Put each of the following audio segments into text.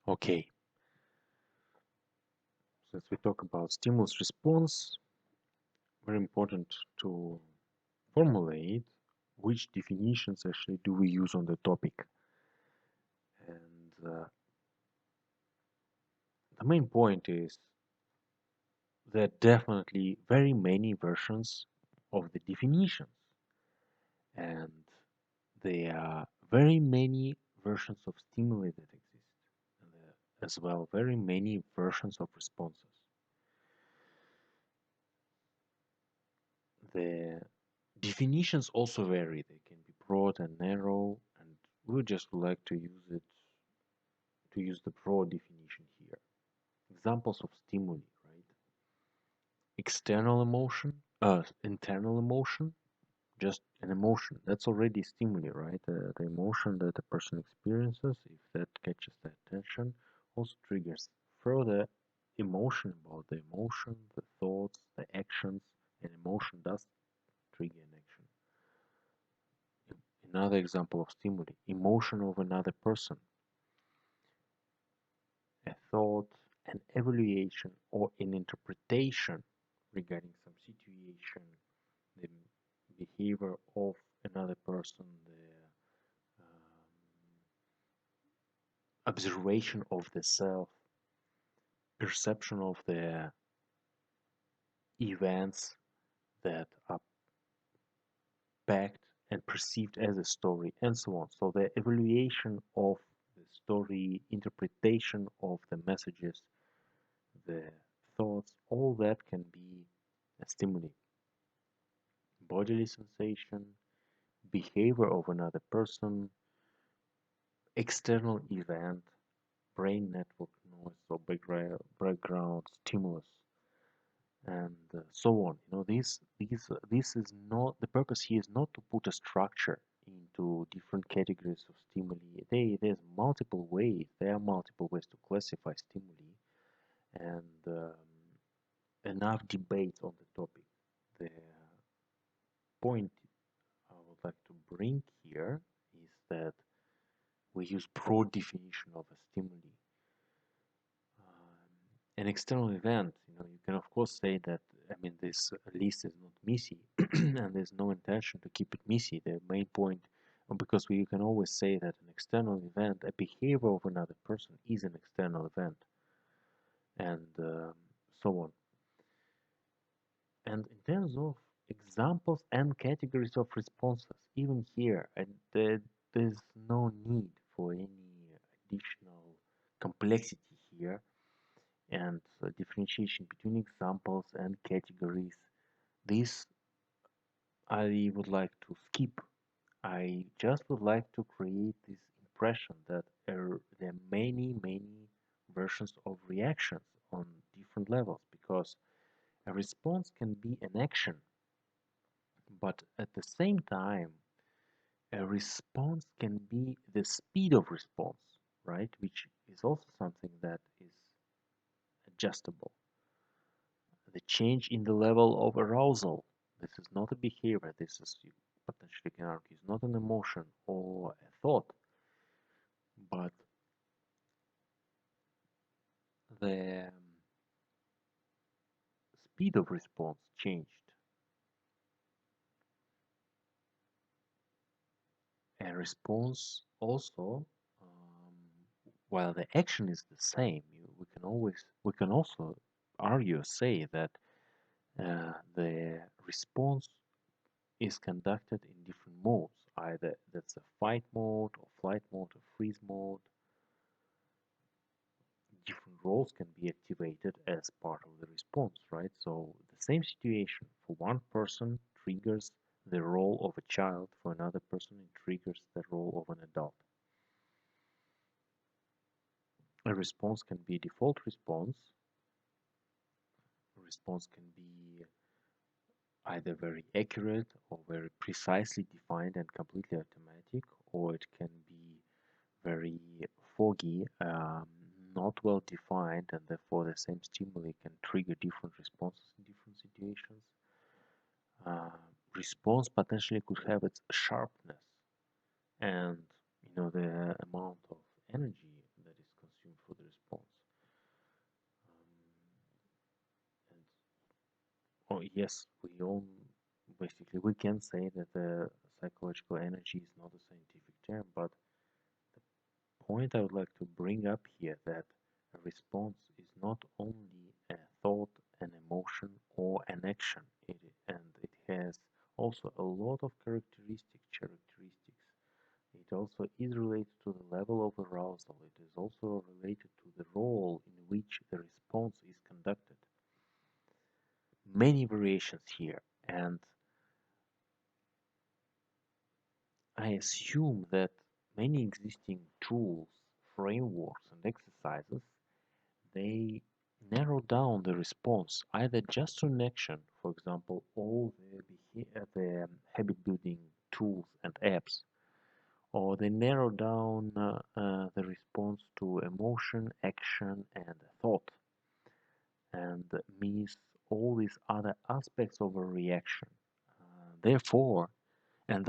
Okay, since we talk about stimulus response, very important to formulate which definitions actually do we use on the topic. And the main point is there are definitely very many versions of the definitions, and there are very many versions of stimuli that exist, and there are as well very many versions of responses. The definitions also vary. They can be broad and narrow, and we would just like to use the broad definition here. Examples of stimuli, right? External emotion, internal emotion, just an emotion. That's already stimuli, right? The emotion that a person experiences, if that catches the attention, also triggers further emotion about the emotion, the thoughts, the actions. An emotion does trigger an action. Another example of stimuli, emotion of another person, a thought, an evaluation, or an interpretation regarding some situation, the behavior of another person, the observation of the self, perception of the events that are packed and perceived as a story, and so on. So the evaluation of the story, interpretation of the messages, the thoughts, all that can be a stimuli. Bodily sensation, behavior of another person, external event, brain network noise or background stimulus, and so on. This is not the purpose here is not to put a structure into different categories of stimuli. There's multiple ways. There are multiple ways to classify stimuli, and enough debates on the topic. The point I would like to bring here is that we use broad definition of a stimuli. An external event, you can of course say that, I mean, this list is not messy, and there's no intention to keep it messy. The main point, because we can always say that an external event, a behavior of another person is an external event, and so on. And in terms of examples and categories of responses, even here, there's no need for any additional complexity here and differentiation between examples and categories. This I would like to skip. I just would like to create this impression that there are many versions of reactions on different levels, because a response can be an action, but at the same time, a response can be the speed of response, right? Which is also something that is adjustable. The change in the level of arousal. This is not a behavior. This is, you potentially can argue, is not an emotion or a thought, but the speed of response changed. A response also, while the action is the same, we can also argue, say that the response is conducted in different modes. Either that's a fight mode, or flight mode, or freeze mode. Different roles can be activated as part of the response, right? So the same situation for one person triggers the role of a child, for another person it triggers the role of an adult. A response can be a default response. A response can be either very accurate or very precisely defined and completely automatic, or it can be very foggy, not well defined, and therefore the same stimuli can trigger different responses in different situations. Uh, Response potentially could have its sharpness and the amount of energy that is consumed for the Oh, yes, we all basically we can say that psychological energy is not a scientific term, but the point I would like to bring up here that a response is not only a thought, an emotion, or an action, and it has also a lot of characteristics. It also is related to the level of arousal. It is also related to the role in which the response is conducted. Many variations here, and I assume that many existing tools, frameworks, and exercises they narrow down the response either just to an action, for example, all the habit building tools and apps, or they narrow down the response to emotion, action, and thought, and miss all these other aspects of a reaction. Therefore, and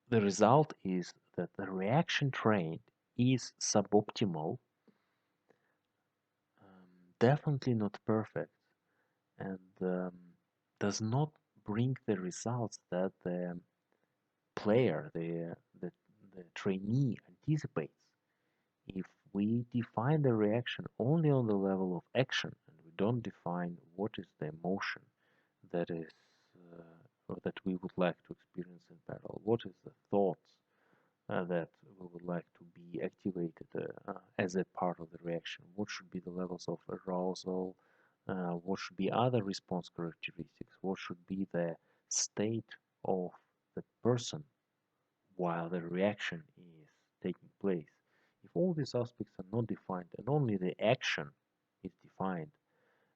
the result is that the reaction train is suboptimal, definitely not perfect, and does not bring the results that the player, the trainee anticipates. If we define the reaction only on the level of action and we don't define what is the emotion that is or that we would like to experience in parallel, what is the thoughts that we would like to be activated as a part of the reaction, what should be the levels of arousal, what should be other response characteristics, what should be the state of the person while the reaction is taking place. If all these aspects are not defined and only the action is defined,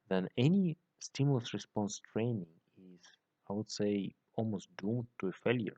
then any stimulus response training is, I would say, almost doomed to a failure.